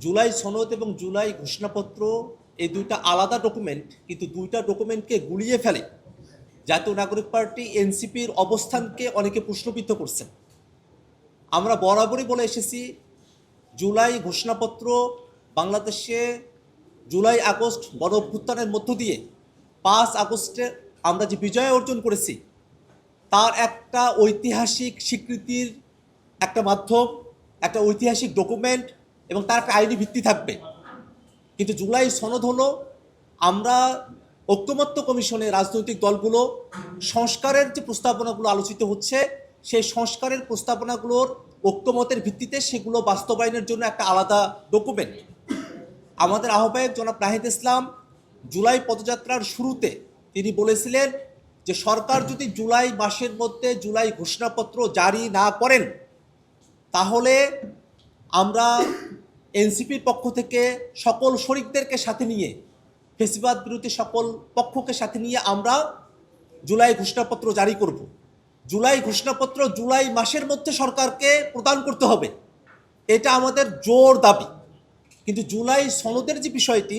জুলাই সনদ এবং জুলাই ঘোষণাপত্র এই দুইটা আলাদা ডকুমেন্ট, কিন্তু দুইটা ডকুমেন্টকে গুলিয়ে ফেলে জাতীয় নাগরিক পার্টি এনসিপির অবস্থানকে অনেকে প্রশ্নবিদ্ধ করছেন। আমরা বরাবরই বলে এসেছি, জুলাই ঘোষণাপত্র বাংলাদেশে জুলাই আগস্ট গণ অভ্যুত্থানের মধ্য দিয়ে 5 আগস্টে আমরা যে বিজয় অর্জন করেছি তার একটা ঐতিহাসিক স্বীকৃতির একটা মাধ্যম, একটা ঐতিহাসিক ডকুমেন্ট এবং তার একটা আইনি ভিত্তি থাকবে। কিন্তু জুলাই সনদ হলো আমরা ঐকমত্য কমিশনে রাজনৈতিক দলগুলো সংস্কারের যে প্রস্তাবনাগুলো আলোচিত হচ্ছে সেই সংস্কারের প্রস্তাবনাগুলোর ঐকমতের ভিত্তিতে সেগুলো বাস্তবায়নের জন্য একটা আলাদা ডকুমেন্ট। আমাদের আহ্বায়ক জনাব নাহিদ ইসলাম জুলাই পদযাত্রার শুরুতে তিনি বলেছিলেন যে সরকার যদি জুলাই মাসের মধ্যে জুলাই ঘোষণাপত্র জারি না করেন তাহলে আমরা এনসিপির পক্ষ থেকে সকল শরিকদেরকে সাথে নিয়ে, ফেসিবাদ বিরোধী সকল পক্ষকে সাথে নিয়ে আমরা জুলাই ঘোষণাপত্র জারি করব। জুলাই ঘোষণাপত্র জুলাই মাসের মধ্যে সরকারকে প্রদান করতে হবে, এটা আমাদের জোর দাবি। কিন্তু জুলাই সনদের যে বিষয়টি,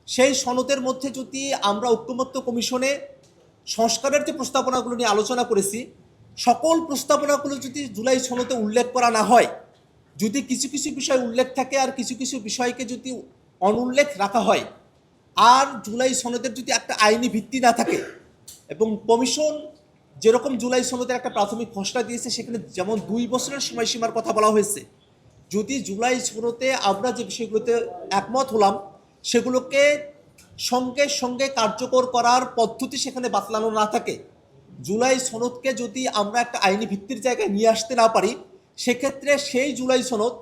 সেই সনদের মধ্যে যদি আমরা ঐকমত্য কমিশনে সংস্কারের যে প্রস্তাবনাগুলো নিয়ে আলোচনা করেছি, সকল প্রস্তাবনাগুলো যদি জুলাই সনদে উল্লেখ করা না হয়, যদি কিছু কিছু বিষয় উল্লেখ থাকে আর কিছু কিছু বিষয়কে যদি অনুল্লেখ রাখা হয়, আর জুলাই সনদের যদি একটা আইনি ভিত্তি না থাকে, এবং কমিশন যেরকম জুলাই সনদের একটা প্রাথমিক খসড়া দিয়েছে সেখানে যেমন 2 বছরের সময়সীমার কথা বলা হয়েছে, যদি জুলাই সনদে আমরা যে বিষয়গুলোতে একমত হলাম সেগুলোকে সঙ্গে সঙ্গে কার্যকর করার পদ্ধতি সেখানে বাতলানো না থাকে, জুলাই সনদকে যদি আমরা একটা আইনি ভিত্তির জায়গায় নিয়ে আসতে না পারি, সেক্ষেত্রে সেই জুলাই সনদ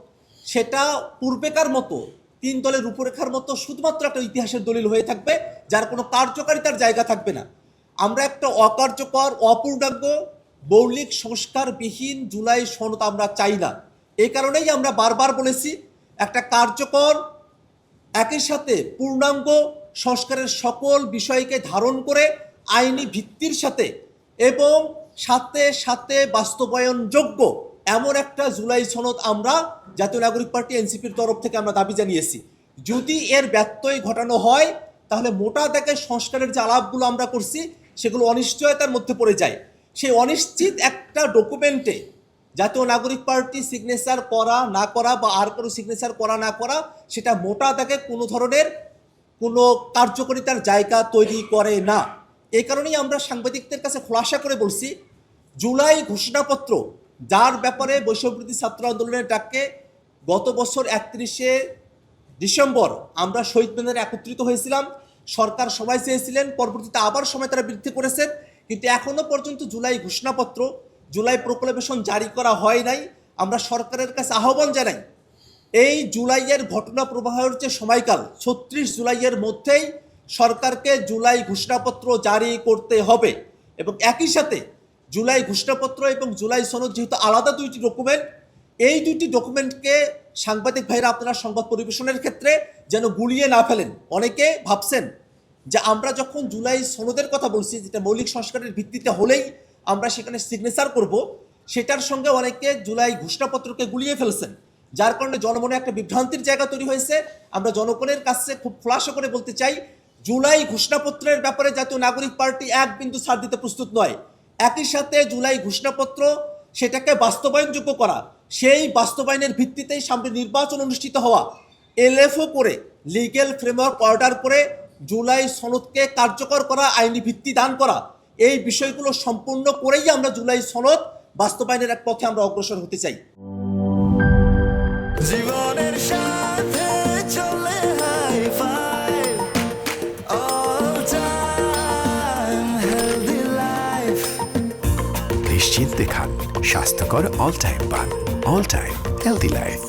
সেটা পূর্বেকার মতো 3 দলের রূপরেখার মতো শুধুমাত্র একটা ইতিহাসের দলিল হয়ে থাকবে, যার কোনো কার্যকারিতার জায়গা থাকবে না। আমরা একটা অকার্যকর, অপূর্ণাঙ্গ, মৌলিক সংস্কারবিহীন জুলাই সনদ আমরা চাই না। এই কারণেই আমরা বারবার বলেছি একটা কার্যকর, একই সাথে পূর্ণাঙ্গ সংস্কারের সকল বিষয়কে ধারণ করে আইনি ভিত্তির সাথে এবং সাথে সাথে বাস্তবায়নযোগ্য এমন একটা জুলাই সনদ আমরা জাতীয় নাগরিক পার্টি এনসিপির তরফ থেকে আমরা দাবি জানিয়েছি। যদি এর ব্যত্যয় ঘটানো হয় তাহলে মোটা দাগে সংস্কারের যে আলাপগুলো আমরা করছি সেগুলো অনিশ্চয়তার মধ্যে পড়ে যায়। সেই অনিশ্চিত একটা ডকুমেন্টে জাতীয় নাগরিক পার্টি সিগনেচার করা না করা বা আর কোনো সিগনেচার করা না করা, সেটা মোটা দাগে কোনো ধরনের কোনো কার্যকারিতার জায়গা তৈরি করে না। এই কারণেই আমরা সাংবাদিকদের কাছে খোলাসা করে বলছি, জুলাই ঘোষণাপত্র যার ব্যাপারে বৈষম্যবিরোধী ছাত্র আন্দোলনের ডাকে গত বছর 31শে ডিসেম্বর আমরা শহীদ মিনারে একত্রিত হয়েছিলাম, সরকার সময় চেয়েছিলেন, পরবর্তীতে আবার সময় তারা বৃদ্ধি করেছেন, কিন্তু এখনও পর্যন্ত জুলাই ঘোষণাপত্র, জুলাই প্রোক্লেমেশন জারি করা হয় নাই। আমরা সরকারের কাছে আহ্বান জানাই, এই জুলাইয়ের ঘটনা প্রবাহের যে সময়কাল 36 জুলাইয়ের মধ্যেই সরকারকে জুলাই ঘোষণাপত্র জারি করতে হবে। এবং একই সাথে জুলাই ঘোষণাপত্র এবং জুলাই সনদ যেহেতু আলাদা দুইটি ডকুমেন্ট, এই দুইটি ডকুমেন্টকে সাংবাদিক ভাইরা আপনারা সংবাদ পরিবেশনের ক্ষেত্রে যেন গুলিয়ে না ফেলেন। অনেকে ভাবছেন যে আমরা যখন জুলাই সনদের কথা বলছি, যেটা মৌলিক সংস্কারের ভিত্তিতে হলেই আমরা সেখানে সিগনেচার করব, সেটার সঙ্গে অনেকে জুলাই ঘোষণাপত্রকে গুলিয়ে ফেলছেন, যার কারণে জনমনে একটা বিভ্রান্তির জায়গা তৈরি হয়েছে। আমরা জনগণের কাছে খুব খোলাসা করে বলতে চাই, জুলাই ঘোষণাপত্রের ব্যাপারে জাতীয় নাগরিক পার্টি এক বিন্দু ছাড় দিতে প্রস্তুত নয়। একই সাথে জুলাই ঘোষণাপত্র সেটাকে বাস্তবায়নযোগ্য করা, সেই বাস্তবায়নের ভিত্তিতেই সামনে নির্বাচন অনুষ্ঠিত হওয়া, এলএফও করে লিগ্যাল ফ্রেমওয়ার্ক অর্ডার করে জুলাই সনদকে কার্যকর করা, আইনি ভিত্তি দান করা, এই বিষয়গুলো সম্পূর্ণ করেই আমরা জুলাই সনদ বাস্তবায়নের এক পথে আমরা অগ্রসর হতে চাই। জীবনের সাথে চলে high five, all time healthy life. নিশ্চিন্তে খান স্বাস্থ্যকর অল টাইম পান, অল টাইম হেলদি লাইফ।